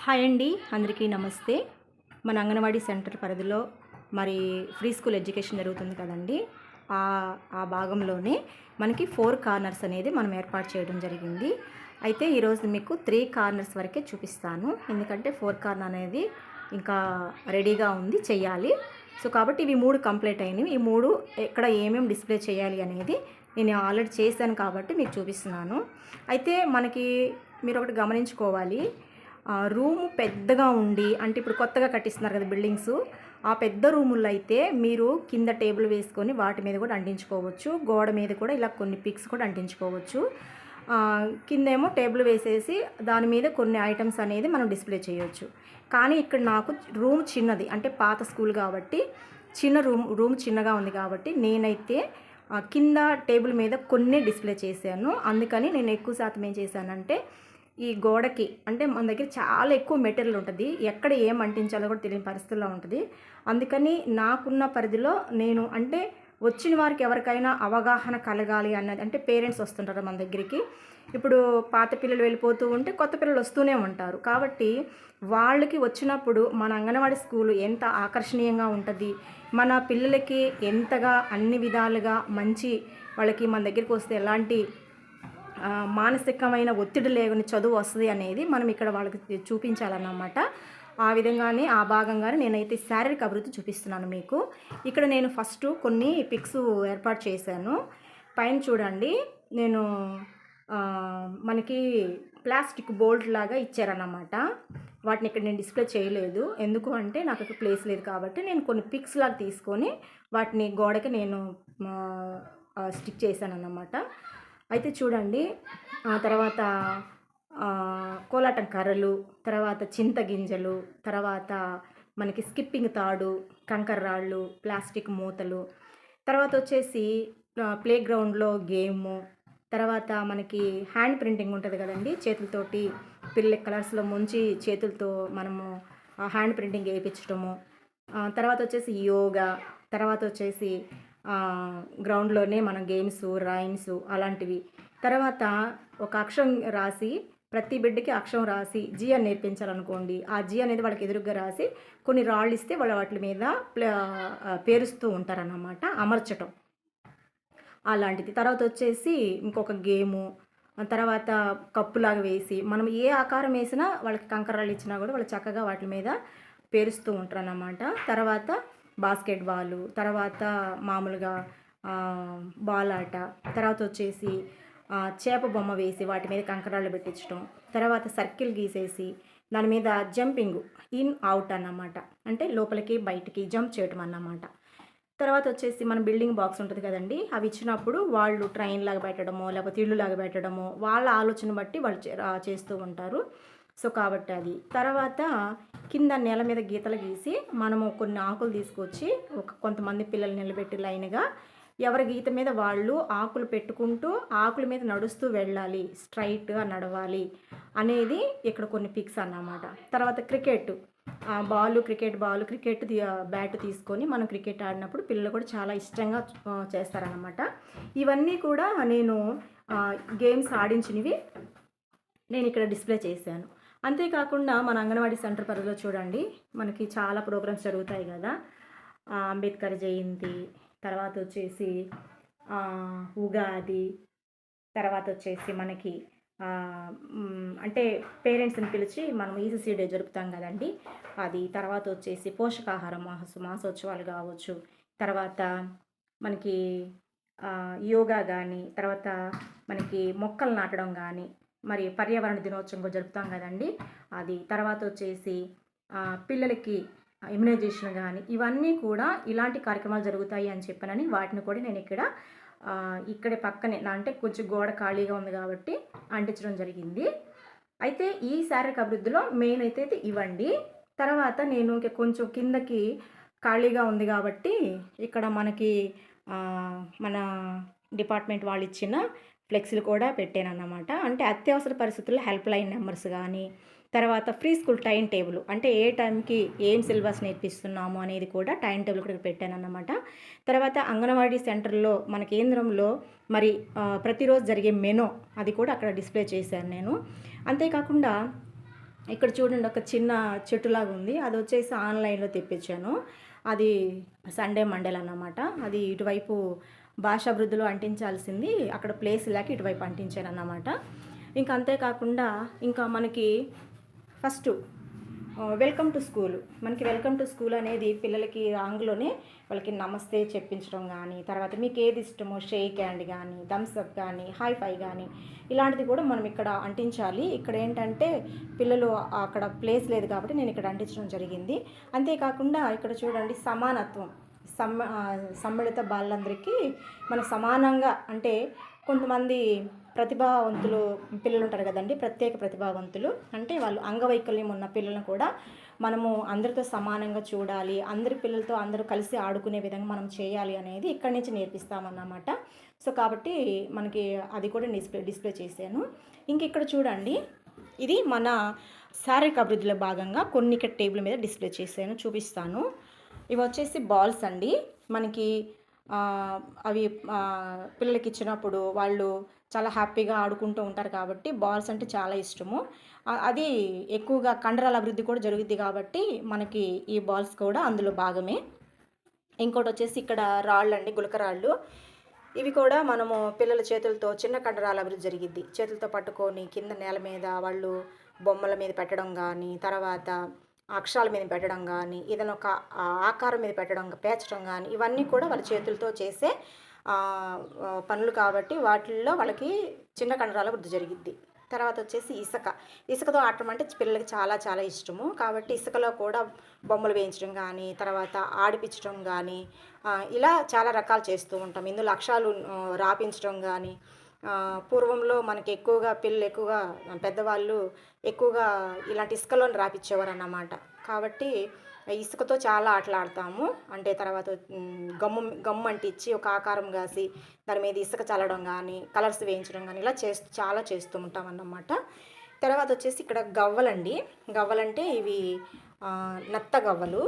Hi అండి, అందరికీ నమస్తే. మన అంగన్వాడీ సెంటర్ పరిధిలో మరి ఫ్రీ స్కూల్ ఎడ్యుకేషన్ జరుగుతుంది కదండి. ఆ భాగంలోనే మనకి 4 కార్నర్స్ అనేది మనం ఏర్పాటు చేయడం జరిగింది. అయితే ఈరోజు మీకు 3 కార్నర్స్ వరకే చూపిస్తాను, ఎందుకంటే 4 కార్నర్ అనేది ఇంకా రెడీగా ఉంది, చెయ్యాలి. సో కాబట్టి ఇవి 3 కంప్లీట్ అయినవి. ఈ 3 ఎక్కడ ఏమేమి డిస్ప్లే చేయాలి అనేది నేను ఆల్రెడీ చేశాను కాబట్టి మీకు చూపిస్తున్నాను. అయితే మనకి మీరు ఒకటి గమనించుకోవాలి, రూము పెద్దగా ఉండి, అంటే ఇప్పుడు కొత్తగా కట్టిస్తున్నారు కదా బిల్డింగ్స్, ఆ పెద్ద రూముల్లో అయితే మీరు కింద టేబుల్ వేసుకొని వాటి మీద కూడా అంటించుకోవచ్చు. గోడ మీద కూడా ఇలా కొన్ని పిక్స్ కూడా అంటించుకోవచ్చు. కిందేమో టేబుల్ వేసేసి దాని మీద కొన్ని ఐటమ్స్ అనేది మనం డిస్ప్లే చేయొచ్చు. కానీ ఇక్కడ నాకు రూమ్ చిన్నది, అంటే పాత స్కూల్ కాబట్టి చిన్న రూమ్ చిన్నగా ఉంది కాబట్టి నేనైతే కింద టేబుల్ మీద కొన్ని డిస్ప్లే చేశాను. అందుకని నేను ఎక్కువ శాతం ఏం చేశానంటే, ఈ గోడకి అంటే మన దగ్గర చాలా ఎక్కువ మెటీరియల్ ఉంటుంది, ఎక్కడ ఏం అంటించాలో కూడా తెలియని పరిస్థితుల్లో ఉంటుంది. అందుకని నాకున్న పరిధిలో నేను అంటే వచ్చిన వారికి ఎవరికైనా అవగాహన కలగాలి అన్నది, అంటే పేరెంట్స్ వస్తుంటారు మన దగ్గరికి. ఇప్పుడు పాత పిల్లలు వెళ్ళిపోతూ ఉంటే కొత్త పిల్లలు వస్తూనే ఉంటారు. కాబట్టి వాళ్ళకి వచ్చినప్పుడు మన అంగన్వాడీ స్కూలు ఎంత ఆకర్షణీయంగా ఉంటుంది, మన పిల్లలకి ఎంతగా అన్ని విధాలుగా మంచి, వాళ్ళకి మన దగ్గరికి వస్తే ఎలాంటి మానసికమైన ఒత్తిడి లేని చదువు వస్తుంది అనేది మనం ఇక్కడ వాళ్ళకి చూపించాలన్నమాట. ఆ విధంగానే ఆ భాగంగానే నేనైతే శారీరక అభివృద్ధి చూపిస్తున్నాను మీకు. ఇక్కడ నేను ఫస్ట్ కొన్ని పిక్స్ ఏర్పాటు చేశాను. పైన చూడండి, నేను మనకి ప్లాస్టిక్ బోల్ట్ లాగా ఇచ్చారన్నమాట. వాటిని ఇక్కడ నేను డిస్ప్లే చేయలేదు, ఎందుకు అంటే నాకు ఇక్కడ ప్లేస్ లేదు కాబట్టి. నేను కొన్ని పిక్స్ లాగా తీసుకొని వాటిని గోడకి నేను స్టిక్ చేశాను అన్నమాట. అయితే చూడండి, తర్వాత కోలాటం కర్రలు, తర్వాత చింతగింజలు, తర్వాత మనకి స్కిప్పింగ్ తాడు, కంకర రాళ్ళు, ప్లాస్టిక్ మూతలు, తర్వాత వచ్చేసి ప్లే గ్రౌండ్లో గేము, తర్వాత మనకి హ్యాండ్ ప్రింటింగ్ ఉంటుంది కదండి, చేతులతోటి పిల్లల కలర్స్లో ముంచి చేతులతో మనము హ్యాండ్ ప్రింటింగ్ వేయించడము, తర్వాత వచ్చేసి యోగా, తర్వాత వచ్చేసి గ్రౌండ్లోనే మనం గేమ్స్, రైమ్స్ అలాంటివి. తర్వాత ఒక అక్షరం రాసి, ప్రతి బిడ్డకి అక్షరం రాసి జీ అని నేర్పించాలనుకోండి, ఆ జీ అనేది వాళ్ళకి ఎదురుగ్గా రాసి కొన్ని రాళ్ళు ఇస్తే వాళ్ళ వాటి మీద పేరుస్తూ ఉంటారన్నమాట, అమర్చటం అలాంటిది. తర్వాత వచ్చేసి ఇంకొక గేము, తర్వాత కప్పులాగా వేసి మనం ఏ ఆకారం వేసినా వాళ్ళకి కంకరాలు ఇచ్చినా కూడా వాళ్ళు చక్కగా వాటి మీద పేరుస్తూ ఉంటారన్నమాట. తర్వాత బాస్కెట్ బాలు, తర్వాత మామూలుగా బాల్ ఆట, తర్వాత వచ్చేసి చేప బొమ్మ వేసి వాటి మీద కంకరాళ్ళు పెట్టించడం, తర్వాత సర్కిల్ గీసేసి దాని మీద జంపింగ్ ఇన్ అవుట్ అన్నమాట, అంటే లోపలికి బయటికి జంప్ చేయటం అన్నమాట. తర్వాత వచ్చేసి మన బిల్డింగ్ బాక్స్ ఉంటుంది కదండి, అవి ఇచ్చినప్పుడు వాళ్ళు ట్రైన్ లాగా పెట్టడమో లేకపోతే ఇల్లు లాగా పెట్టడమో వాళ్ళ ఆలోచన బట్టి వాళ్ళు చేస్తూ ఉంటారు. సో కాబట్టి అది. తర్వాత కింద నేల మీద గీతలు గీసి మనము కొన్ని ఆకులు తీసుకొచ్చి కొంతమంది పిల్లలు నిలబెట్టి లైన్గా ఎవరి గీత మీద వాళ్ళు ఆకులు పెట్టుకుంటూ ఆకుల మీద నడుస్తూ వెళ్ళాలి, స్ట్రైట్గా నడవాలి అనేది ఇక్కడ కొన్ని పిక్స్ అన్నమాట. తర్వాత క్రికెట్ క్రికెట్ బ్యాట్ తీసుకొని మనం క్రికెట్ ఆడినప్పుడు పిల్లలు కూడా చాలా ఇష్టంగా చేస్తారన్నమాట. ఇవన్నీ కూడా నేను గేమ్స్ ఆడించినవి నేను ఇక్కడ డిస్ప్లే చేశాను. అంతేకాకుండా మన అంగన్వాడీ సెంటర్ పరిధిలో చూడండి, మనకి చాలా ప్రోగ్రామ్స్ జరుగుతాయి కదా, అంబేద్కర్ జయంతి, తర్వాత వచ్చేసి ఉగాది, తర్వాత వచ్చేసి మనకి అంటే పేరెంట్స్ని పిలిచి మనం ఈసీసీ డే జరుపుతాం కదండి అది, తర్వాత వచ్చేసి పోషకాహార మాసోత్సవాలు కావచ్చు, తర్వాత మనకి యోగా కానీ, తర్వాత మనకి మొక్కలు నాటడం కానీ, మరి పర్యావరణ దినోత్సవం కూడా జరుపుతాం కదండి అది, తర్వాత వచ్చేసి పిల్లలకి ఇమ్యునైజేషన్ కానీ, ఇవన్నీ కూడా ఇలాంటి కార్యక్రమాలు జరుగుతాయి అని చెప్పానని వాటిని కూడా నేను ఇక్కడే పక్కనే అంటే కొంచెం గోడ ఖాళీగా ఉంది కాబట్టి అంటించడం జరిగింది. అయితే ఈ శారీరక అభివృద్ధిలో మెయిన్ అయితే ఇవ్వండి. తర్వాత నేను ఇంకా కొంచెం కిందకి ఖాళీగా ఉంది కాబట్టి ఇక్కడ మనకి మన డిపార్ట్మెంట్ వాళ్ళు ఇచ్చిన ఫ్లెక్సీలు కూడా పెట్టాను అన్నమాట. అంటే అత్యవసర పరిస్థితుల్లో హెల్ప్ లైన్ నెంబర్స్ కానీ, తర్వాత ఫ్రీ స్కూల్ టైం టేబుల్, అంటే ఏ టైంకి ఏం సిలబస్ నేర్పిస్తున్నాము అనేది కూడా టైం టేబుల్ కూడా పెట్టాను అన్నమాట. తర్వాత అంగన్వాడీ సెంటర్లో మన కేంద్రంలో మరి ప్రతిరోజు జరిగే మెనూ అది కూడా అక్కడ డిస్ప్లే చేశాను నేను. అంతేకాకుండా ఇక్కడ చూడండి ఒక చిన్న చెట్టులాగా ఉంది. అది వచ్చేసి ఆన్లైన్లో తెప్పించాను. అది సండే మండేలు అన్నమాట. అది ఇటువైపు భాషాభివృద్ధిలో అంటించాల్సింది అక్కడ ప్లేస్ లేక ఇటువైపు అంటించాను అన్నమాట. ఇంకా అంతేకాకుండా ఇంకా మనకి ఫస్ట్ వెల్కమ్ టు స్కూల్. మనకి వెల్కమ్ టు స్కూల్ అనేది పిల్లలకి రాంగ్లోనే వాళ్ళకి నమస్తే చెప్పించడం కానీ, తర్వాత మీకు ఏది ఇష్టమో షేక్ హ్యాండ్ కానీ, థమ్స్ అప్ కానీ, హై ఫై కానీ ఇలాంటిది కూడా మనం ఇక్కడ అంటించాలి. ఇక్కడ ఏంటంటే పిల్లలు అక్కడ ప్లేస్ లేదు కాబట్టి నేను ఇక్కడ అంటించడం జరిగింది. అంతేకాకుండా ఇక్కడ చూడండి సమానత్వం, సమ్మిళిత బాలందరికీ మనం సమానంగా, అంటే కొంతమంది ప్రతిభావంతులు పిల్లలు ఉంటారు కదండి, ప్రత్యేక ప్రతిభావంతులు అంటే వాళ్ళు అంగవైకల్యం ఉన్న పిల్లలను కూడా మనము అందరితో సమానంగా చూడాలి, అందరి పిల్లలతో అందరూ కలిసి ఆడుకునే విధంగా మనం చేయాలి అనేది ఇక్కడి నుంచి నేర్పిస్తామన్నమాట. సో కాబట్టి మనకి అది కూడా డిస్ప్లే చేశాను. ఇంక ఇక్కడ చూడండి, ఇది మన శారీరక అభివృద్ధిలో భాగంగా కొన్ని ఇక్కడ టేబుల్ మీద డిస్ప్లే చేశాను, చూపిస్తాను. ఇవి వచ్చేసి బాల్స్ అండి. మనకి అవి పిల్లలకి ఇచ్చినప్పుడు వాళ్ళు చాలా హ్యాపీగా ఆడుకుంటూ ఉంటారు కాబట్టి బాల్స్ అంటే చాలా ఇష్టము. అది ఎక్కువగా కండరాల అభివృద్ధి కూడా జరుగుద్ది కాబట్టి మనకి ఈ బాల్స్ కూడా అందులో భాగమే. ఇంకోటి వచ్చేసి ఇక్కడ రాళ్ళు అండి, గులకరాళ్ళు. ఇవి కూడా మనము పిల్లల చేతులతో చిన్న కండరాల అభివృద్ధి జరిగిద్ది. చేతులతో పట్టుకొని కింద నేల మీద వాళ్ళు బొమ్మల మీద పెట్టడం కానీ, తర్వాత అక్షరాల మీద పెట్టడం కానీ, ఏదైనా ఒక ఆకారం మీద పెట్టడం, పేర్చడం కానీ, ఇవన్నీ కూడా వాళ్ళ చేతులతో చేసే పనులు కాబట్టి వాటిల్లో వాళ్ళకి చిన్న కండరాల వృద్ధి జరిగిద్ది. తర్వాత వచ్చేసి ఇసుకతో ఆడటం అంటే పిల్లలకి చాలా చాలా ఇష్టము కాబట్టి ఇసుకలో కూడా బొమ్మలు వేయించడం కానీ, తర్వాత ఆడిపించడం కానీ, ఇలా చాలా రకాలు చేస్తూ ఉంటాం. ఇందులో అక్షరాలు రాపించడం కానీ, పూర్వంలో మనకి ఎక్కువగా పిల్లలు ఎక్కువగా పెద్దవాళ్ళు ఎక్కువగా ఇలాంటి ఇసుకలోని రాపిచ్చేవారు అన్నమాట. కాబట్టి ఇసుకతో చాలా ఆటలు ఆడతాము. అంటే తర్వాత గమ్ము అంటించి ఒక ఆకారం కాసి దాని మీద ఇసుక చల్లడం కానీ, కలర్స్ వేయించడం కానీ ఇలా చాలా చేస్తూ ఉంటాం అన్నమాట. తర్వాత వచ్చేసి ఇక్కడ గవ్వలండి. గవ్వలంటే ఇవి నత్త గవ్వలు.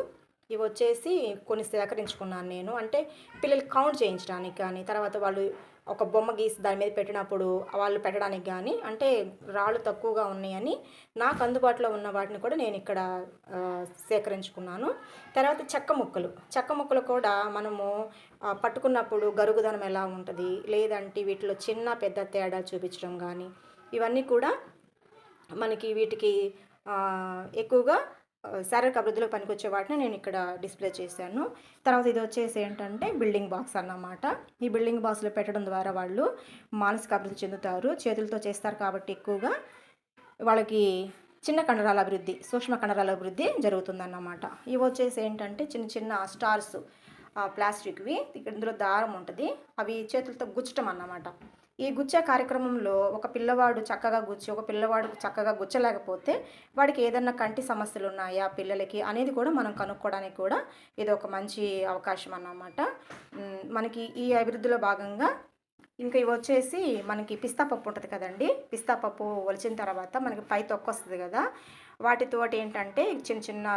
ఇవి వచ్చేసి కొన్ని సేకరించుకున్నాను నేను. అంటే పిల్లలకి కౌంట్ చేయించడానికి కానీ, తర్వాత వాళ్ళు ఒక బొమ్మ గీసి దాని మీద పెట్టినప్పుడు వాళ్ళు పెట్టడానికి కానీ, అంటే రాళ్ళు తక్కువగా ఉన్నాయని నాకు అందుబాటులో ఉన్న వాటిని కూడా నేను ఇక్కడ సేకరించుకున్నాను. తర్వాత చెక్క ముక్కలు కూడా మనము పట్టుకున్నప్పుడు గరుగుదనం ఎలా ఉంటుంది, లేదంటే వీటిలో చిన్న పెద్ద తేడా చూపించడం కానీ, ఇవన్నీ కూడా మనకి వీటికి ఎక్కువగా శారీరక అభివృద్ధిలో పనికొచ్చే వాటిని నేను ఇక్కడ డిస్ప్లే చేశాను. తర్వాత ఇది వచ్చేసి ఏంటంటే బిల్డింగ్ బాక్స్ అన్నమాట. ఈ బిల్డింగ్ బాక్స్లో పెట్టడం ద్వారా వాళ్ళు మానసిక అభివృద్ధి చెందుతారు. చేతులతో చేస్తారు కాబట్టి ఎక్కువగా వాళ్ళకి చిన్న కండరాల అభివృద్ధి, సూక్ష్మ కండరాల అభివృద్ధి జరుగుతుందన్నమాట. ఇవి వచ్చేసి ఏంటంటే చిన్న చిన్న స్టార్స్, ప్లాస్టిక్వి. ఇందులో దారం ఉంటుంది, అవి చేతులతో గుచ్చటం అన్నమాట. ఈ గుచ్చే కార్యక్రమంలో ఒక పిల్లవాడు చక్కగా గుచ్చి ఒక పిల్లవాడు చక్కగా గుచ్చలేకపోతే వాడికి ఏదన్నా కంటి సమస్యలు ఉన్నాయా పిల్లలకి అనేది కూడా మనం కనుక్కోవడానికి కూడా ఇది ఒక మంచి అవకాశం అన్నమాట. మనకి ఈ అభివృద్ధిలో భాగంగా ఇంకా ఇవి వచ్చేసి మనకి పిస్తా పప్పు ఉంటుంది కదండి. పిస్తా పప్పు ఒలిచిన తర్వాత మనకి పై తొక్క వస్తుంది కదా, వాటితోటి ఏంటంటే చిన్న చిన్న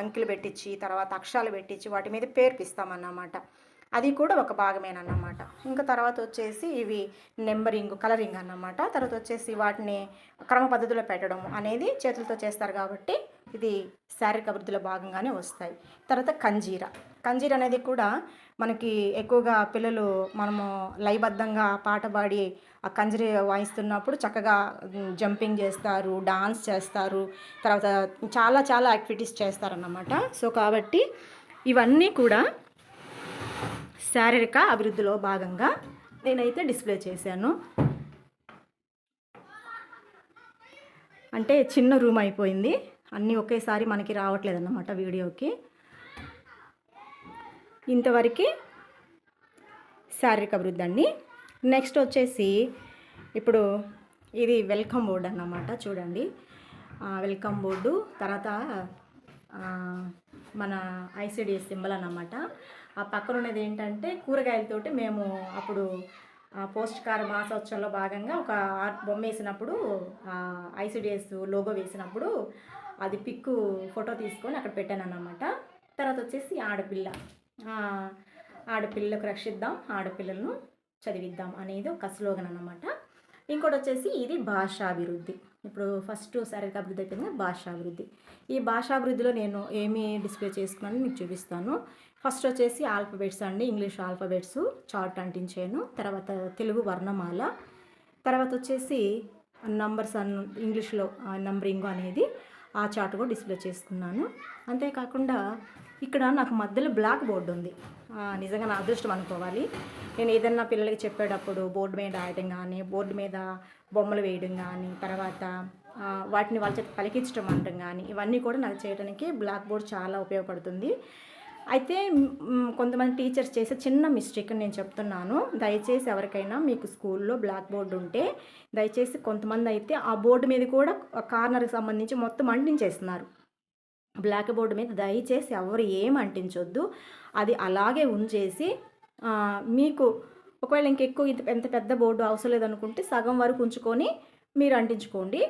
అంకెలు పెట్టించి తర్వాత అక్షరాలు పెట్టించి వాటి మీద పేర్పిస్తామన్నమాట. అది కూడా ఒక భాగమేనన్నమాట. ఇంకా తర్వాత వచ్చేసి ఇవి నెంబరింగ్, కలరింగ్ అన్నమాట. తర్వాత వచ్చేసి వాటిని క్రమ పద్ధతిలో పెట్టడం అనేది చేతులతో చేస్తారు కాబట్టి ఇది శారీరక అభివృద్ధిలో భాగంగానే వస్తాయి. తర్వాత కంజీర అనేది కూడా మనకి ఎక్కువగా పిల్లలు మనము లయబద్ధంగా పాట పాడి ఆ కంజరి వాయిస్తున్నప్పుడు చక్కగా జంపింగ్ చేస్తారు, డాన్స్ చేస్తారు, తర్వాత చాలా చాలా యాక్టివిటీస్ చేస్తారన్నమాట. సో కాబట్టి ఇవన్నీ కూడా శారీరక అభివృద్ధిలో భాగంగా నేనైతే డిస్ప్లే చేశాను. అంటే చిన్న రూమ్ అయిపోయింది, అన్నీ ఒకేసారి మనకి రావట్లేదు అన్నమాట వీడియోకి. ఇంతవరకు శారీరక అభివృద్ధి అండి. నెక్స్ట్ వచ్చేసి ఇప్పుడు ఇది వెల్కమ్ బోర్డు అన్నమాట. చూడండి, వెల్కమ్ బోర్డు. తర్వాత మన ఐసిడిఎస్ సింబల్ అన్నమాట. ఆ పక్కన ఉన్నది ఏంటంటే కూరగాయలతోటి మేము అప్పుడు పౌష్టికాహార మాసోత్సవంలో భాగంగా ఒక బొమ్మ వేసినప్పుడు ఐసిడిఎస్ లోగో వేసినప్పుడు అది పిక్కు ఫోటో తీసుకొని అక్కడ పెట్టాను అన్నమాట. తర్వాత వచ్చేసి ఆడపిల్లకు రక్షిద్దాం, ఆడపిల్లలను చదివిద్దాం అనేది ఒక స్లోగన్ అన్నమాట. ఇంకోటి వచ్చేసి ఇది భాషాభివృద్ధి. ఇప్పుడు ఫస్ట్ శారీరక అభివృద్ధి అయిపోయింది, భాషాభివృద్ధి. ఈ భాషాభివృద్ధిలో నేను ఏమి డిస్ప్లే చేసుకున్నాను మీకు చూపిస్తాను. ఫస్ట్ వచ్చేసి ఆల్ఫబెట్స్ అండి, ఇంగ్లీష్ ఆల్ఫబెట్స్ చార్ట్ అంటించాను. తర్వాత తెలుగు వర్ణమాల, తర్వాత వచ్చేసి నంబర్స్ ఇంగ్లీష్లో నంబరింగ్ అనేది ఆ చార్ట్ కూడా డిస్ప్లే చేసుకున్నాను. అంతేకాకుండా ఇక్కడ నాకు మధ్యలో బ్లాక్ బోర్డు ఉంది. నిజంగా నా అదృష్టం అనుకోవాలి. నేను ఏదన్నా పిల్లలకి చెప్పేటప్పుడు బోర్డు మీద రాయడం కానీ, బోర్డు మీద బొమ్మలు వేయడం కానీ, తర్వాత వాటిని వాళ్ళ చేత పలికించడం అనడం కానీ, ఇవన్నీ కూడా నాకు చేయడానికి బ్లాక్ బోర్డ్ చాలా ఉపయోగపడుతుంది. అయితే కొంతమంది టీచర్స్ చేసే చిన్న మిస్టేక్ నేను చెప్తున్నాను. దయచేసి ఎవరికైనా మీకు స్కూల్లో బ్లాక్ బోర్డు ఉంటే దయచేసి కొంతమంది అయితే ఆ బోర్డు మీద కూడా కార్నర్కి సంబంధించి మొత్తం అంటించేస్తున్నారు. బ్లాక్ బోర్డు మీద దయచేసి ఎవరు ఏం అంటించొద్దు. అది అలాగే ఉంచేసి మీకు ఒకవేళ ఇంకెక్కువ ఎంత పెద్ద బోర్డు అవసరం లేదనుకుంటే సగం వరకు ఉంచుకొని మీరు అంటించుకోండి.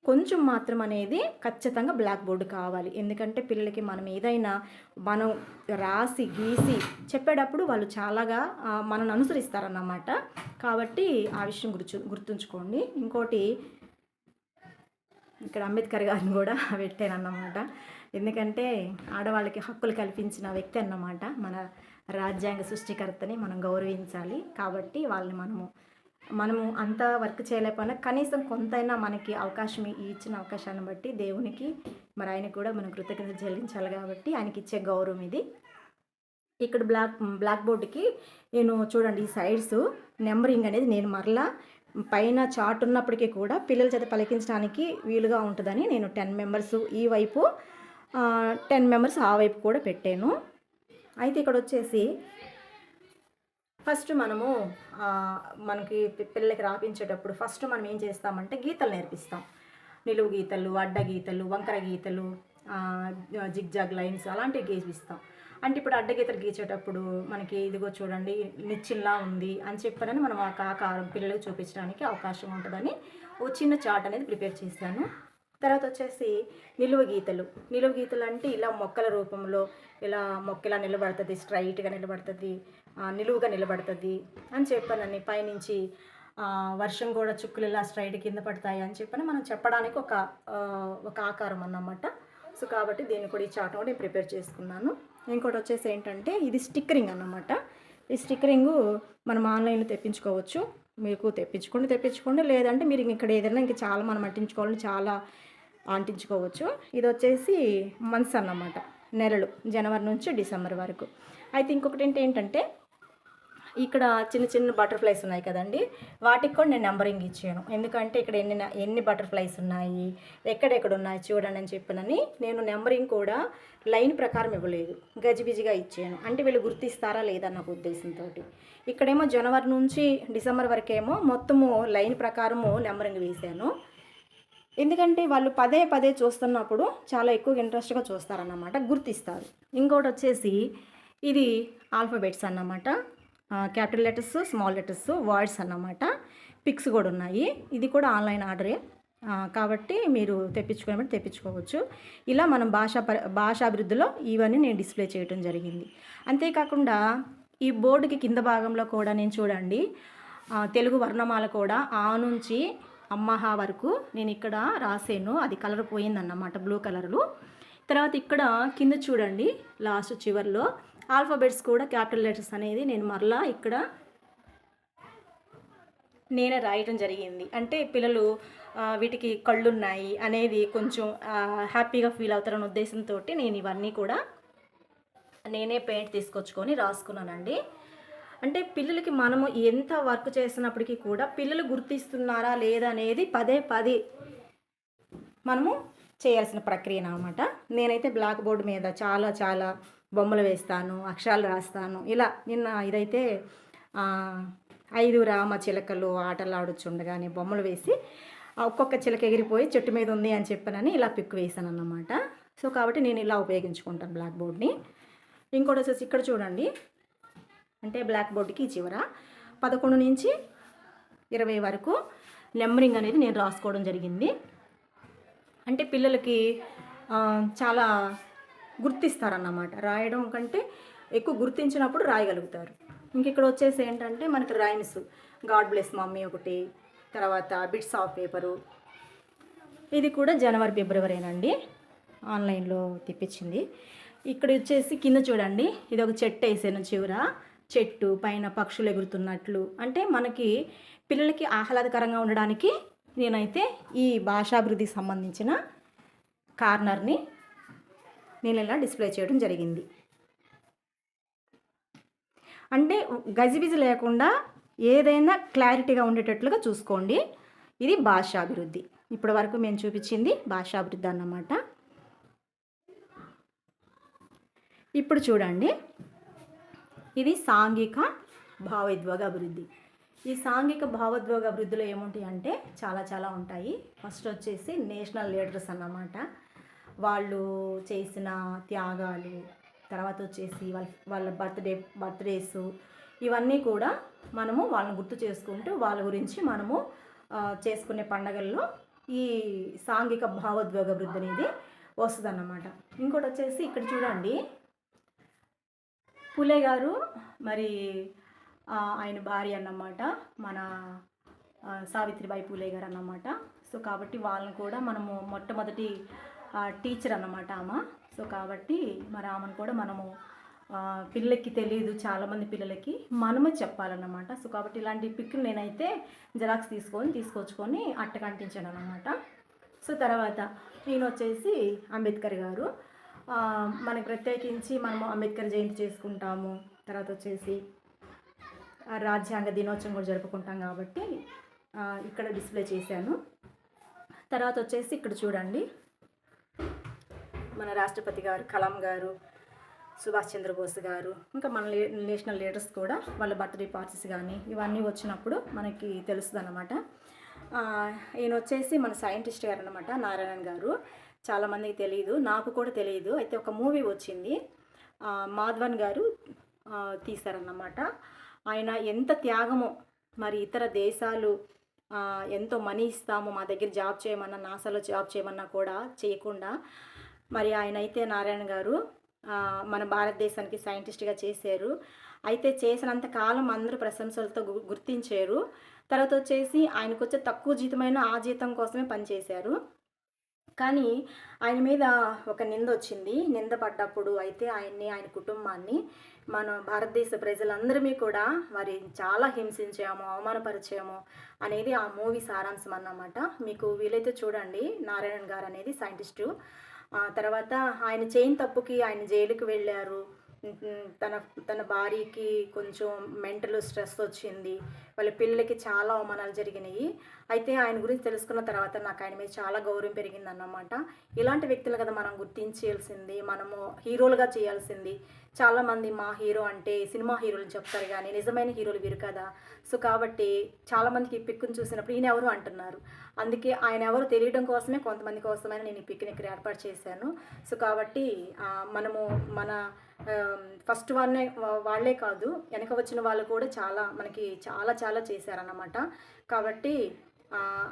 కొంచెం మాత్రం అనేది ఖచ్చితంగా బ్లాక్ బోర్డు కావాలి. ఎందుకంటే పిల్లలకి మనం రాసి గీసి చెప్పేటప్పుడు వాళ్ళు చాలాగా మనల్ని అనుసరిస్తారన్నమాట. కాబట్టి ఆ విషయం గుర్తుంచుకోండి. ఇంకోటి ఇక్కడ అంబేద్కర్ గారిని కూడా పెట్టానన్నమాట. ఎందుకంటే ఆడవాళ్ళకి హక్కులు కల్పించిన వ్యక్తి అన్నమాట. మన రాజ్యాంగ సృష్టికర్తని మనం గౌరవించాలి. కాబట్టి వాళ్ళని మనము అంత వర్క్ చేయలేకపోయినా కనీసం కొంతైనా మనకి అవకాశం ఇచ్చిన అవకాశాన్ని బట్టి దేవునికి మరి ఆయనకు కూడా మనం కృతజ్ఞత చెల్లించాలి. కాబట్టి ఆయనకి ఇచ్చే గౌరవం ఇది. ఇక్కడ బ్లాక్ బోర్డుకి నేను చూడండి ఈ సైడ్స్ నెంబరింగ్ అనేది నేను మరలా పైన చార్ట్ ఉన్నప్పటికీ కూడా పిల్లల చేత పలికించడానికి వీలుగా ఉంటుందని నేను 10 మెంబర్స్ ఈ వైపు 10 మెంబర్స్ ఆ వైపు కూడా పెట్టాను. అయితే ఇక్కడ వచ్చేసి ఫస్ట్ మనకి పిల్లలకి రాపించేటప్పుడు ఫస్ట్ మనం ఏం చేస్తామంటే గీతలు నేర్పిస్తాం. నిలువు గీతలు, అడ్డ గీతలు, వంకర గీతలు, జిగ్జాగ్ లైన్స్ అలాంటివి గీపిస్తాం. అంటే ఇప్పుడు అడ్డగీతలు గీచేటప్పుడు మనకి ఇదిగో చూడండి నిచ్చిన్లా ఉంది అని చెప్పనని మనం ఆ ఆకారం పిల్లలకు చూపించడానికి అవకాశం ఉంటుందని ఒక చిన్న చార్ట్ అనేది ప్రిపేర్ చేశాను. తర్వాత వచ్చేసి నిలువు గీతలు అంటే ఇలా మొక్కల రూపంలో ఇలా మొక్క ఇలా నిలబడుతుంది, స్ట్రైట్గా నిలబడుతుంది, నిలువుగా నిలబడుతుంది అని చెప్పానని పైనుంచి వర్షం కూడా చుక్కులు ఇలా స్ట్రైట్ కింద పడతాయి అని చెప్పని మనం చెప్పడానికి ఒక ఆకారం అన్నమాట. సో కాబట్టి దీన్ని కూడా ఈ చార్ట్ కూడా నేను ప్రిపేర్ చేసుకున్నాను. ఇంకోటి వచ్చేసి ఏంటంటే ఇది స్టిక్కరింగ్ అన్నమాట. ఈ స్టిక్కరింగు మనం ఆన్లైన్లో తెప్పించుకోవచ్చు. మీకు తెప్పించుకోండి లేదంటే మీరు ఇక్కడ ఏదైనా ఇంకా చాలా మనం అంటించుకోవాలని చాలా అంటించుకోవచ్చు. ఇది వచ్చేసి మంత్స్ అన్నమాట, నెలలు, జనవరి నుంచి డిసెంబర్ వరకు. అయితే ఇంకొకటి ఏంటంటే ఇక్కడ చిన్న చిన్న బటర్ఫ్లైస్ ఉన్నాయి కదండి, వాటికి కూడా నేను నెంబరింగ్ ఇచ్చాను. ఎందుకంటే ఇక్కడ ఎన్ని బటర్ఫ్లైస్ ఉన్నాయి, ఎక్కడెక్కడ ఉన్నాయి చూడండి అని చెప్పినని నేను నెంబరింగ్ కూడా లైన్ ప్రకారం ఇవ్వలేదు, గజిబిజిగా ఇచ్చాను. అంటే వీళ్ళు గుర్తిస్తారా లేదా నాకు ఉద్దేశంతో. ఇక్కడేమో జనవరి నుంచి డిసెంబర్ వరకేమో మొత్తము లైన్ ప్రకారము నెంబరింగ్ వేశాను. ఎందుకంటే వాళ్ళు పదే పదే చూస్తున్నప్పుడు చాలా ఎక్కువ ఇంట్రెస్ట్గా చూస్తారన్నమాట, గుర్తిస్తారు. ఇంకోటి వచ్చేసి ఇది ఆల్ఫబెట్స్ అన్నమాట, capital letters, small letters, words అన్నమాట. పిక్స్ కూడా ఉన్నాయి. ఇది కూడా ఆన్లైన్ ఆర్డరే కాబట్టి మీరు తెప్పించుకోవచ్చు. ఇలా మనం భాషాభివృద్ధిలో ఇవన్నీ నేను డిస్ప్లే చేయడం జరిగింది. అంతేకాకుండా ఈ బోర్డుకి కింద భాగంలో కూడా నేను చూడండి తెలుగు వర్ణమాల కూడా ఆ నుంచి అమ్మహ వరకు నేను ఇక్కడ రాసాను. అది కలర్ పోయిందన్నమాట, బ్లూ కలర్లు. తర్వాత ఇక్కడ కింద చూడండి లాస్ట్ చివర్లో ఆల్ఫాబెట్స్ కూడా క్యాపిటల్ లెటర్స్ అనేది నేను మరలా ఇక్కడ నేనే రాయటం జరిగింది. అంటే పిల్లలు వీటికి కళ్ళున్నాయి అనేది కొంచెం హ్యాపీగా ఫీల్ అవుతారన్న ఉద్దేశంతో నేను ఇవన్నీ కూడా నేనే పెయింట్ తీసుకొచ్చుకొని రాసుకున్నానండి. అంటే పిల్లలకి మనము ఎంత వర్క్ చేస్తున్నప్పటికీ కూడా పిల్లలు గుర్తిస్తున్నారా లేదా అనేది పదే మనము చేయాల్సిన ప్రక్రియ అన్నమాట. నేనైతే బ్లాక్ బోర్డు మీద చాలా బొమ్మలు వేస్తాను, అక్షరాలు రాస్తాను. ఇలా ఇదైతే 5 రామ చిలకలు ఆటలు ఆడుచుండగానే బొమ్మలు వేసి ఒక్కొక్క చిలక ఎగిరిపోయి చెట్టు మీద ఉంది అని చెప్పనని ఇలా పిక్ వేసాను అన్నమాట. సో కాబట్టి నేను ఇలా ఉపయోగించుకుంటాను బ్లాక్ బోర్డ్ని. ఇంకోటి వచ్చేసి ఇక్కడ చూడండి, అంటే బ్లాక్ బోర్డుకి చివర 11 నుంచి 20 వరకు నెంబరింగ్ అనేది నేను రాసుకోవడం జరిగింది. అంటే పిల్లలకి చాలా గుర్తిస్తారన్నమాట, రాయడం కంటే ఎక్కువ గుర్తించినప్పుడు రాయగలుగుతారు. ఇంక ఇక్కడ వచ్చేసి ఏంటంటే మనకి రైమ్స్, గాడ్ బ్లెస్ మమ్మీ ఒకటి, తర్వాత బిట్స్ ఆఫ్ పేపరు, ఇది కూడా జనవరి ఫిబ్రవరినండి, ఆన్లైన్లో తెప్పించింది. ఇక్కడ వచ్చేసి కింద చూడండి, ఇది ఒక చెట్టు వేసాను చివర, చెట్టు పైన పక్షులు ఎగురుతున్నట్లు, అంటే మనకి పిల్లలకి ఆహ్లాదకరంగా ఉండడానికి నేనైతే ఈ భాషాభివృద్ధికి సంబంధించిన కార్నర్ని నేను ఇలా డిస్ప్లే చేయడం జరిగింది. అంటే గజిబిజి లేకుండా ఏదైనా క్లారిటీగా ఉండేటట్లుగా చూసుకోండి. ఇది భాషాభివృద్ధి. ఇప్పటి వరకు మేము చూపించింది భాషాభివృద్ధి అన్నమాట. ఇప్పుడు చూడండి, ఇది సాంఘిక భావోద్వేగ అభివృద్ధి. ఈ సాంఘిక భావోద్వేగ అభివృద్ధిలో ఏముంటాయి అంటే చాలా ఉంటాయి. ఫస్ట్ వచ్చేసి నేషనల్ లీడర్స్ అన్నమాట. వాళ్ళు చేసిన త్యాగాలు, తర్వాత వచ్చేసి వాళ్ళ బర్త్డేస్ ఇవన్నీ కూడా మనము వాళ్ళని గుర్తు చేసుకుంటూ వాళ్ళ గురించి మనము చేసుకునే పండగల్లో ఈ సాంఘిక భావోద్వేగ అభివృద్ధి అనేది వస్తుంది అన్నమాట. ఇంకోటి వచ్చేసి ఇక్కడ చూడండి, పులే గారు మరి ఆయన భార్య అన్నమాట, మన సావిత్రిబాయి పూలే గారు అన్నమాట. సో కాబట్టి వాళ్ళని కూడా మనము మొట్టమొదటి టీచర్ అన్నమాట ఆమె. సో కాబట్టి మరి ఆమెను కూడా మనము పిల్లలకి తెలియదు, చాలామంది పిల్లలకి మనమే చెప్పాలన్నమాట. సో కాబట్టి ఇలాంటి పిక్లు నేనైతే జెరాక్స్ తీసుకొచ్చుకొని అట్టకు అంటించాను అన్నమాట. సో తర్వాత నేను వచ్చేసి అంబేద్కర్ గారు, మనకి ప్రత్యేకించి మనము అంబేద్కర్ జయంతి చేసుకుంటాము, తర్వాత వచ్చేసి రాజ్యాంగ దినోత్సవం కూడా జరుపుకుంటాం కాబట్టి ఇక్కడ డిస్ప్లే చేశాను. తర్వాత వచ్చేసి ఇక్కడ చూడండి, మన రాష్ట్రపతి గారు కలాం గారు, సుభాష్ చంద్రబోస్ గారు, ఇంకా మన నేషనల్ లీడర్స్ కూడా వాళ్ళ బర్త్డే పార్టీస్ కానీ ఇవన్నీ వచ్చినప్పుడు మనకి తెలుస్తుంది అన్నమాట. ఈయన వచ్చేసి మన సైంటిస్ట్ గారు అన్నమాట, నారాయణన్ గారు. చాలామందికి తెలియదు, నాకు కూడా తెలియదు. అయితే ఒక మూవీ వచ్చింది, మాధవన్ గారు తీశారన్నమాట. ఆయన ఎంత త్యాగమో, మరి ఇతర దేశాలు ఎంతో మనీ ఇస్తాము మా దగ్గర జాబ్ చేయమన్నా, నాసాలో జాబ్ చేయమన్నా కూడా చేయకుండా, మరి ఆయన అయితే నారాయణ గారు మన భారతదేశానికి సైంటిస్ట్గా చేశారు. అయితే చేసినంత కాలం అందరూ ప్రశంసలతో గుర్తించారు. తర్వాత వచ్చేసి ఆయనకు వచ్చే తక్కువ జీతమైన ఆ జీతం కోసమే పనిచేశారు. కానీ ఆయన మీద ఒక నింద వచ్చింది. నింద పడ్డప్పుడు అయితే ఆయన్ని, ఆయన కుటుంబాన్ని మన భారతదేశ ప్రజలందరినీ కూడా మరి చాలా హింసించాము, అవమానపరిచాము అనేది ఆ మూవీ సారాంశం అన్నమాట. మీకు వీలైతే చూడండి. నారాయణన్ గారు అనేది సైంటిస్టు. తర్వాత ఆయన చేయని తప్పుకి ఆయన జైలుకి వెళ్ళారు. తన భార్యకి కొంచెం మెంటల్ స్ట్రెస్ వచ్చింది, వాళ్ళ పిల్లలకి చాలా అవమానాలు జరిగినాయి. అయితే ఆయన గురించి తెలుసుకున్న తర్వాత నాకు ఆయన మీద చాలా గౌరవం పెరిగింది అన్నమాట. ఇలాంటి వ్యక్తులు కదా మనం గుర్తించాల్సింది, మనము హీరోలుగా చేయాల్సింది. చాలామంది మా హీరో అంటే సినిమా హీరోలు చెప్తారు, కానీ నిజమైన హీరోలు వీరు కదా. సో కాబట్టి చాలామందికి ఈ పిక్ను చూసినప్పుడు ఈయన ఎవరు అంటున్నారు. అందుకే ఆయన ఎవరు తెలియడం కోసమే, కొంతమంది కోసమైనా నేను ఈ పిక్ని ఇక్కడ ఏర్పాటు చేశాను. సో కాబట్టి మనము మన ఫస్ట్ వాళ్ళే కాదు, వెనక వచ్చిన వాళ్ళు కూడా మనకి చాలా చేశారన్నమాట. కాబట్టి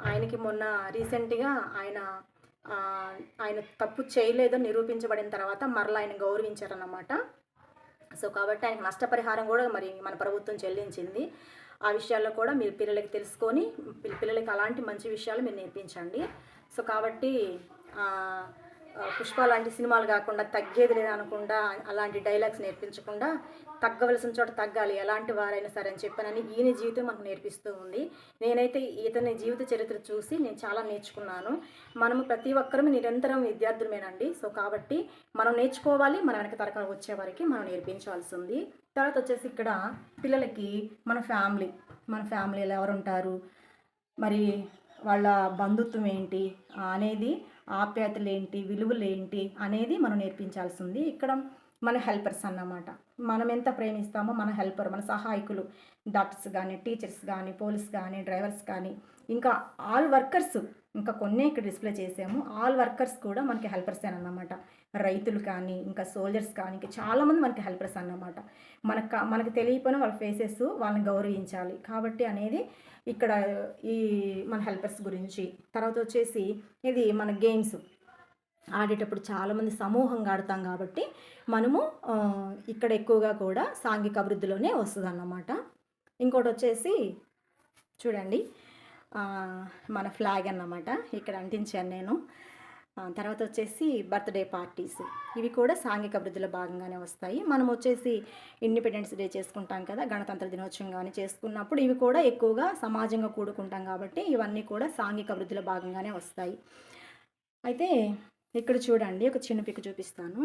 ఆయనకి మొన్న రీసెంట్గా ఆయన తప్పు చేయలేదని నిరూపించబడిన తర్వాత మరలా ఆయన గౌరవించారన్నమాట. సో కాబట్టి ఆయనకు నష్టపరిహారం కూడా మరి మన ప్రభుత్వం చెల్లించింది. ఆ విషయాల్లో కూడా మీరు పిల్లలకి తెలుసుకొని పిల్లలకి అలాంటి మంచి విషయాలు మీరు నేర్పించండి. సో కాబట్టి పుష్ప లాంటి సినిమాలు కాకుండా తగ్గేది లేదనకుండా అలాంటి డైలాగ్స్ నేర్పించకుండా తగ్గవలసిన చోట తగ్గాలి, ఎలాంటి వారైనా సరే అని చెప్పానని ఈయన జీవితం మనకు నేర్పిస్తూ ఉంది. నేనైతే ఇతని జీవిత చరిత్ర చూసి నేను చాలా నేర్చుకున్నాను. మనము ప్రతి ఒక్కరూ నిరంతరం విద్యార్థులమేనండి. సో కాబట్టి మనం నేర్చుకోవాలి, మన వెనక తరగతి వచ్చేవారికి మనం నేర్పించాల్సి ఉంది. తర్వాత వచ్చేసి ఇక్కడ పిల్లలకి మన ఫ్యామిలీలో ఎవరు ఉంటారు, మరి వాళ్ళ బంధుత్వం ఏంటి అనేది, ఆప్యాయతలు ఏంటి, విలువలు ఏంటి అనేది మనం నేర్పించాల్సి ఉంది. ఇక్కడ మన హెల్పర్స్ అన్నమాట. మనం ఎంత ప్రేమిస్తామో మన హెల్పర్, మన సహాయకులు, డాక్టర్స్ కానీ, టీచర్స్ కానీ, పోలీస్ కానీ, డ్రైవర్స్ కానీ, ఇంకా ఆల్ వర్కర్స్, ఇంకా కొన్ని ఇక్కడ డిస్ప్లే చేసాము. ఆల్ వర్కర్స్ కూడా మనకి హెల్పర్స్ అన్నమాట. రైతులు కానీ, ఇంకా సోల్జర్స్ కానీ, ఇంకా చాలామంది మనకి హెల్పర్స్ అన్నమాట. మనకు తెలియకపోయినా వాళ్ళ ఫేసెస్, వాళ్ళని గౌరవించాలి కాబట్టి అనేది ఇక్కడ ఈ మన హెల్పర్స్ గురించి. తర్వాత వచ్చేసి ఇది మన గేమ్స్ ఆడేటప్పుడు చాలామంది సమూహంగా ఆడతాం కాబట్టి మనము ఇక్కడ ఎక్కువగా కూడా సాంఘిక అభివృద్ధిలోనే వస్తుంది అన్నమాట. ఇంకోటి వచ్చేసి చూడండి, మన ఫ్లాగ్ అన్నమాట ఇక్కడ అంటించాను నేను. తర్వాత వచ్చేసి బర్త్డే పార్టీస్, ఇవి కూడా సాంఘిక అభివృద్ధిలో భాగంగానే వస్తాయి. మనం వచ్చేసి ఇండిపెండెన్స్ డే చేసుకుంటాం కదా, గణతంత్ర దినోత్సవం కానీ చేసుకున్నప్పుడు ఇవి కూడా ఎక్కువగా సమాజంగా కూడుకుంటాం కాబట్టి ఇవన్నీ కూడా సాంఘిక అభివృద్ధిలో భాగంగానే వస్తాయి. అయితే ఇక్కడ చూడండి, ఒక చిన్న పిక్ చూపిస్తాను.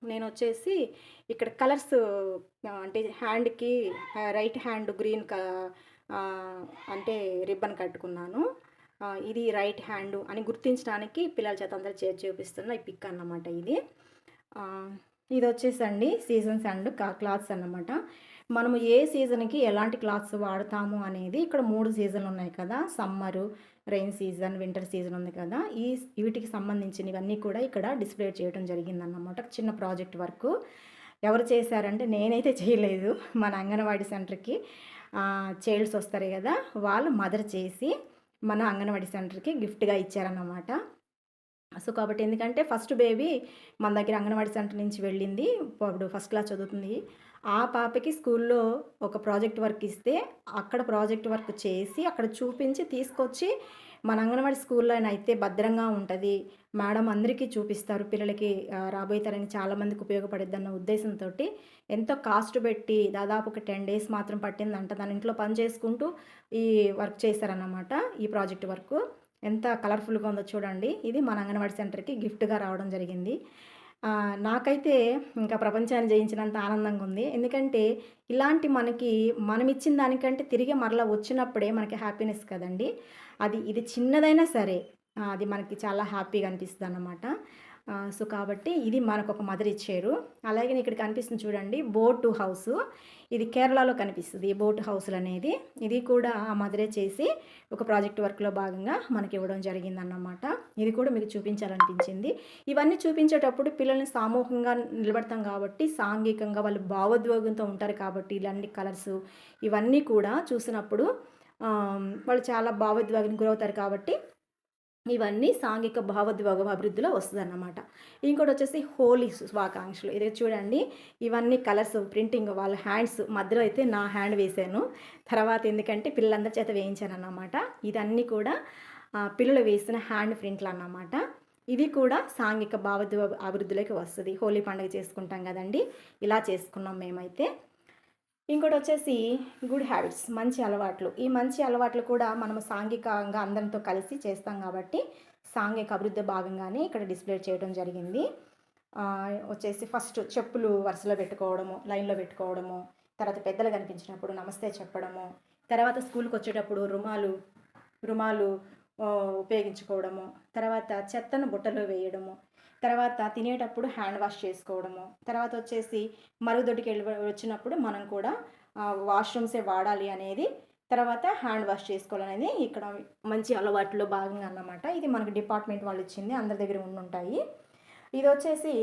నేను వచ్చేసి ఇక్కడ కలర్స్, అంటే హ్యాండ్కి రైట్ హ్యాండ్ గ్రీన్ అంటే రిబ్బన్ కట్టుకున్నాను. ఇది రైట్ హ్యాండ్ అని గుర్తించడానికి పిల్లల చేత అందరూ చూపిస్తున్న ఈ పిక్ అన్నమాట ఇది. ఇది వచ్చేసండి సీజన్స్ అండ్ క్లాత్స్ అన్నమాట. మనము ఏ సీజన్కి ఎలాంటి క్లాత్స్ వాడతాము అనేది ఇక్కడ 3 సీజన్లు ఉన్నాయి కదా, summer, rain season, winter season ఉంది కదా. వీటికి సంబంధించినవన్నీ కూడా ఇక్కడ డిస్ప్లే చేయడం జరిగిందన్నమాట. చిన్న ప్రాజెక్ట్ వర్క్ ఎవరు చేశారంటే నేనైతే చేయలేదు. మన అంగన్వాడీ సెంటర్కి చైల్డ్స్ వస్తారు కదా, వాళ్ళు మదర్ చేసి మన అంగన్వాడీ సెంటర్కి గిఫ్ట్గా ఇచ్చారన్నమాట. సో కాబట్టి ఎందుకంటే ఫస్ట్ బేబీ మన దగ్గర అంగన్వాడీ సెంటర్ నుంచి వెళ్ళింది, ఇప్పుడు ఫస్ట్ క్లాస్ చదువుతుంది. ఆ పాపకి స్కూల్లో ఒక ప్రాజెక్ట్ వర్క్ ఇస్తే అక్కడ ప్రాజెక్ట్ వర్క్ చేసి అక్కడ చూపించి తీసుకొచ్చి మన అంగన్వాడీ స్కూల్లో అయితే భద్రంగా ఉంటుంది, మేడం అందరికీ చూపిస్తారు, పిల్లలకి రాబోయే తరానికి చాలామందికి ఉపయోగపడుద్ది అన్న ఉద్దేశంతో ఎంతో కాస్ట్ పెట్టి దాదాపు ఒక 10 days మాత్రం పట్టిందంట. దాని ఇంట్లో పని చేసుకుంటూ ఈ వర్క్ చేశారన్నమాట. ఈ ప్రాజెక్ట్ వర్క్ ఎంత కలర్ఫుల్గా ఉందో చూడండి. ఇది మన అంగన్వాడీ సెంటర్కి గిఫ్ట్గా రావడం జరిగింది. నాకైతే ఇంకా ప్రపంచాన్ని జయించినంత ఆనందంగా ఉంది. ఎందుకంటే ఇలాంటి మనం ఇచ్చిన దానికంటే తిరిగి మరలా వచ్చినప్పుడే మనకి హ్యాపీనెస్ కదండి. ఇది చిన్నదైనా సరే అది మనకి చాలా హ్యాపీగా అనిపిస్తుంది అన్నమాట. సో కాబట్టి ఇది మనకు ఒక మదర్ ఇచ్చారు. అలాగే ఇక్కడ కనిపిస్తుంది చూడండి, బోట్ హౌస్. ఇది కేరళలో కనిపిస్తుంది ఈ బోట్ హౌస్లు అనేది. ఇది కూడా ఆ మదరే చేసి ఒక ప్రాజెక్ట్ వర్క్లో భాగంగా మనకి ఇవ్వడం జరిగిందన్నమాట. ఇది కూడా మీకు చూపించాలనిపించింది. ఇవన్నీ చూపించేటప్పుడు పిల్లల్ని సామూహికంగా నిలబడతాం కాబట్టి, సాంఘికంగా వాళ్ళు భావోద్వేగంతో ఉంటారు కాబట్టి ఇలాంటి కలర్స్ ఇవన్నీ కూడా చూసినప్పుడు వాళ్ళు చాలా భావోద్వేగానికి గురవుతారు కాబట్టి ఇవన్నీ సాంఘిక భావోద్వేగ అభివృద్ధిలో వస్తుందన్నమాట. ఇంకోటి వచ్చేసి హోలీ శుభాకాంక్షలు. ఇది చూడండి, ఇవన్నీ కలర్స్ ప్రింటింగ్ వాళ్ళ హ్యాండ్స్ మధ్యలో అయితే నా హ్యాండ్ వేసాను. తర్వాత ఎందుకంటే పిల్లలందరి చేత వేయించాను అన్నమాట. ఇదన్నీ కూడా పిల్లలు వేసిన హ్యాండ్ ప్రింట్లు అన్నమాట. ఇది కూడా సాంఘిక భావోద్వేగ అభివృద్ధిలోకి వస్తుంది. హోలీ పండుగ చేసుకుంటాం కదండి, ఇలా చేసుకున్నాం మేమైతే. ఇంకోటి వచ్చేసి గుడ్ హ్యాబిట్స్, మంచి అలవాట్లు. ఈ మంచి అలవాట్లు కూడా మనము సాంఘికంగా అందరితో కలిసి చేస్తాం కాబట్టి సాంఘిక అభివృద్ధి భాగంగానే ఇక్కడ డిస్ప్లే చేయడం జరిగింది. వచ్చేసి ఫస్ట్ చెప్పులు వరుసలో పెట్టుకోవడము, లైన్లో పెట్టుకోవడము, తర్వాత పెద్దలు కనిపించినప్పుడు నమస్తే చెప్పడము, తర్వాత స్కూల్కి వచ్చేటప్పుడు రుమాలు ఉపయోగించుకోవడము, తర్వాత చెత్తను బుట్టలో వేయడము, తర్వాత తినేటప్పుడు హ్యాండ్ వాష్ చేసుకోవడము, తర్వాత వచ్చేసి మరుగుదొడ్డికి వచ్చినప్పుడు మనం కూడా వాష్రూమ్సే వాడాలి అనేది, తర్వాత హ్యాండ్ వాష్ చేసుకోవాలనేది ఇక్కడ మంచి అలవాట్లో భాగంగా అన్నమాట. ఇది మనకు డిపార్ట్మెంట్ వాళ్ళు ఇచ్చింది, అందరి దగ్గర ఉండుంటాయి. ఇది వచ్చేసి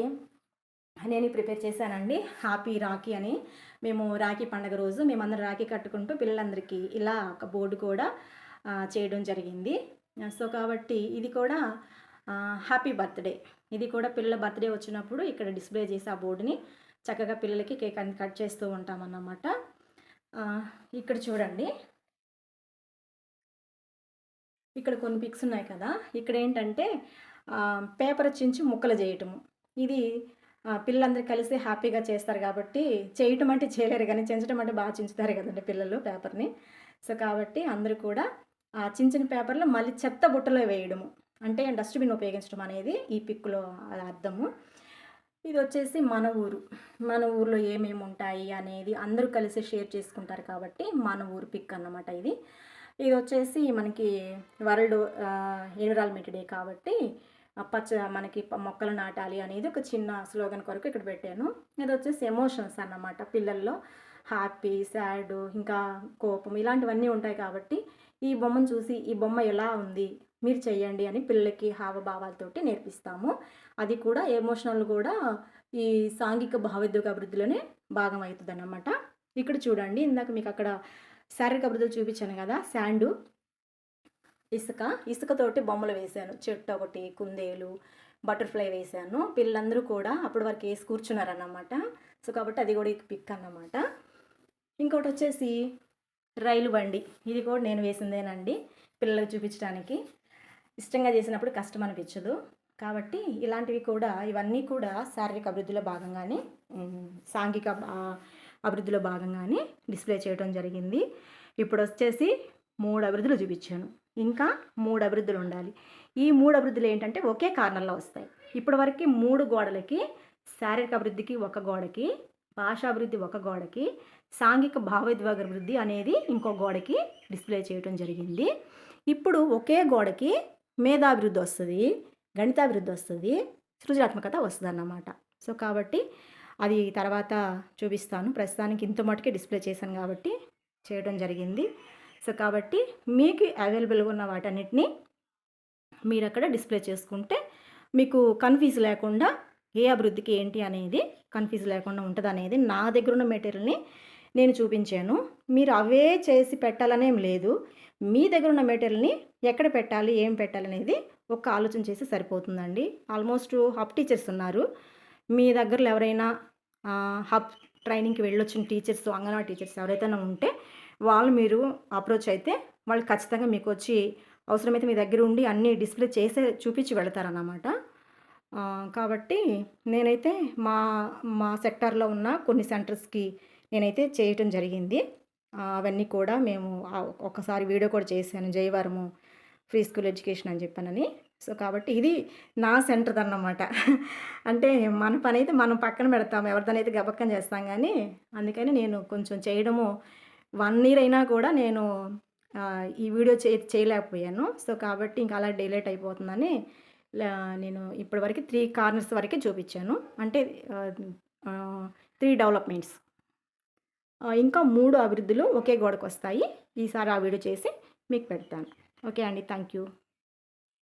నేను ప్రిపేర్ చేశానండి, హ్యాపీ రాఖీ అని. మేము రాఖీ పండుగ రోజు మేమందరం రాఖీ కట్టుకుంటూ పిల్లలందరికీ ఇలా ఒక బోర్డు కూడా చేయడం జరిగింది. సో కాబట్టి ఇది కూడా హ్యాపీ బర్త్డే, ఇది కూడా పిల్లల బర్త్డే వచ్చినప్పుడు ఇక్కడ డిస్ప్లే చేసి ఆ బోర్డుని చక్కగా పిల్లలకి కేక్ అని కట్ చేస్తూ ఉంటామన్నమాట. ఇక్కడ చూడండి, ఇక్కడ కొన్ని పిక్స్ ఉన్నాయి కదా. ఇక్కడ ఏంటంటే పేపర్ చించి ముక్కలు చేయటము. ఇది పిల్లలందరూ కలిసి హ్యాపీగా చేస్తారు కాబట్టి, చేయటం అంటే చేయలేరు కానీ చించడం అంటే బాగా చించుతారు కదండి పిల్లలు పేపర్ని. సో కాబట్టి అందరూ కూడా చించిన పేపర్లో మళ్ళీ చెత్త బుట్టలో వేయడము, అంటే డస్ట్బిన్ ఉపయోగించడం అనేది ఈ పిక్లో అర్థము. ఇది వచ్చేసి మన ఊర్లో ఏమేమి ఉంటాయి అనేది అందరూ కలిసి షేర్ చేసుకుంటారు కాబట్టి మన ఊరు పిక్ అన్నమాట ఇది. ఇది వచ్చేసి మనకి వరల్డ్ ఎన్విరాన్మెంట్ డే కాబట్టి మనకి మొక్కలు నాటాలి అనేది ఒక చిన్న స్లోగన్ కొరకు ఇక్కడ పెట్టాను. ఇది వచ్చేసి ఎమోషన్స్ అన్నమాట, పిల్లల్లో హ్యాపీ, సాడ్, ఇంకా కోపం ఇలాంటివన్నీ ఉంటాయి కాబట్టి ఈ బొమ్మను చూసి ఈ బొమ్మ ఎలా ఉంది మీరు చెయ్యండి అని పిల్లలకి హావభావాలతోటి నేర్పిస్తాము. అది కూడా ఎమోషనల్ కూడా ఈ సాంఘిక భావోద్వేగ అభివృద్ధిలోనే భాగం అవుతుంది అన్నమాట. ఇక్కడ చూడండి, ఇందాక మీకు అక్కడ శారీరక అభివృద్ధులు చూపించాను కదా, శాండు, ఇసుకతోటి బొమ్మలు వేశాను. చెట్టు ఒకటి, కుందేలు, బటర్ఫ్లై వేశాను. పిల్లలందరూ కూడా అప్పటి వరకు వేసి కూర్చున్నారన్నమాట. సో కాబట్టి అది కూడా పిక్ అన్నమాట. ఇంకోటి వచ్చేసి రైలు బండి, ఇది కూడా నేను వేసిందేనండి. పిల్లలకు చూపించడానికి. ఇష్టంగా చేసినప్పుడు కష్టం అనిపించదు. కాబట్టి ఇలాంటివి కూడా ఇవన్నీ కూడా శారీరక అభివృద్ధిలో భాగంగానే సాంఘిక అభివృద్ధిలో భాగంగానే డిస్ప్లే చేయడం జరిగింది. ఇప్పుడు వచ్చేసి 3 అభివృద్ధులు చూపించాను. ఇంకా 3 అభివృద్ధులు ఉండాలి. ఈ 3 అభివృద్ధులు ఏంటంటే ఒకే కార్నర్‌లో వస్తాయి. ఇప్పటివరకు 3 గోడలకి శారీరక అభివృద్ధికి ఒక గోడకి, భాషాభివృద్ధి ఒక గోడకి, సాంఘిక భావోద్వేగ అభివృద్ధి అనేది ఇంకో గోడకి డిస్ప్లే చేయడం జరిగింది. ఇప్పుడు ఒకే గోడకి మేధాభివృద్ధి వస్తుంది, గణితాభివృద్ధి వస్తుంది, సృజనాత్మకత వస్తుందన్నమాట. సో కాబట్టి అది తర్వాత చూపిస్తాను. ప్రస్తుతానికి ఇంత మటుకే డిస్ప్లే చేశాను కాబట్టి చేయడం జరిగింది. సో కాబట్టి మీకు అవైలబుల్గా ఉన్న వాటన్నిటిని మీరు అక్కడ డిస్ప్లే చేసుకుంటే మీకు కన్ఫ్యూజ్ లేకుండా ఏ అభివృద్ధికి ఏంటి అనేది కన్ఫ్యూజ్ లేకుండా ఉంటుంది అనేది నా దగ్గర ఉన్న మెటీరియల్ని నేను చూపించాను. మీరు అవే చేసి పెట్టాలనేం లేదు. మీ దగ్గర ఉన్న మెటీరియల్ని ఎక్కడ పెట్టాలి, ఏం పెట్టాలి అనేది ఒక ఆలోచన చేసి సరిపోతుందండి. ఆల్మోస్ట్ హబ్ టీచర్స్ ఉన్నారు. మీ దగ్గరలో ఎవరైనా హబ్ ట్రైనింగ్కి వెళ్ళొచ్చిన టీచర్స్, అంగన్వాడీ టీచర్స్ ఎవరైతే ఉంటే వాళ్ళు మీరు అప్రోచ్ అయితే వాళ్ళు ఖచ్చితంగా మీకు వచ్చి అవసరమైతే మీ దగ్గర ఉండి అన్నీ డిస్ప్లే చేసే చూపించి వెళతారన్నమాట. కాబట్టి నేనైతే మా మా సెక్టార్లో ఉన్న కొన్ని సెంటర్స్కి నేనైతే చేయటం జరిగింది. అవన్నీ కూడా మేము ఒకసారి వీడియో కూడా చేశాను, జయవరము ఫ్రీ స్కూల్ ఎడ్యుకేషన్ అని చెప్పానని. సో కాబట్టి ఇది నా సెంటర్ అన్నమాట. అంటే మన పని అయితే మనం పక్కన పెడతాం, ఎవరిదనైతే గబక్కన చేస్తాం. కానీ అందుకని నేను కొంచెం చేయడము 1 ఇయర్ అయినా కూడా నేను ఈ వీడియో చేయలేకపోయాను. సో కాబట్టి ఇంకా అలా డిలేట్ అయిపోతుందని నేను ఇప్పటివరకు 3 కార్నర్స్ వరకే చూపించాను. అంటే 3 డెవలప్మెంట్స్. ఇంకా 3 అభివృద్ధులు ఒకే గోడకు వస్తాయి. ఈసారి ఆ వీడియో చేసి మీకు పెడతాను. ఓకే అండి, థ్యాంక్ యూ.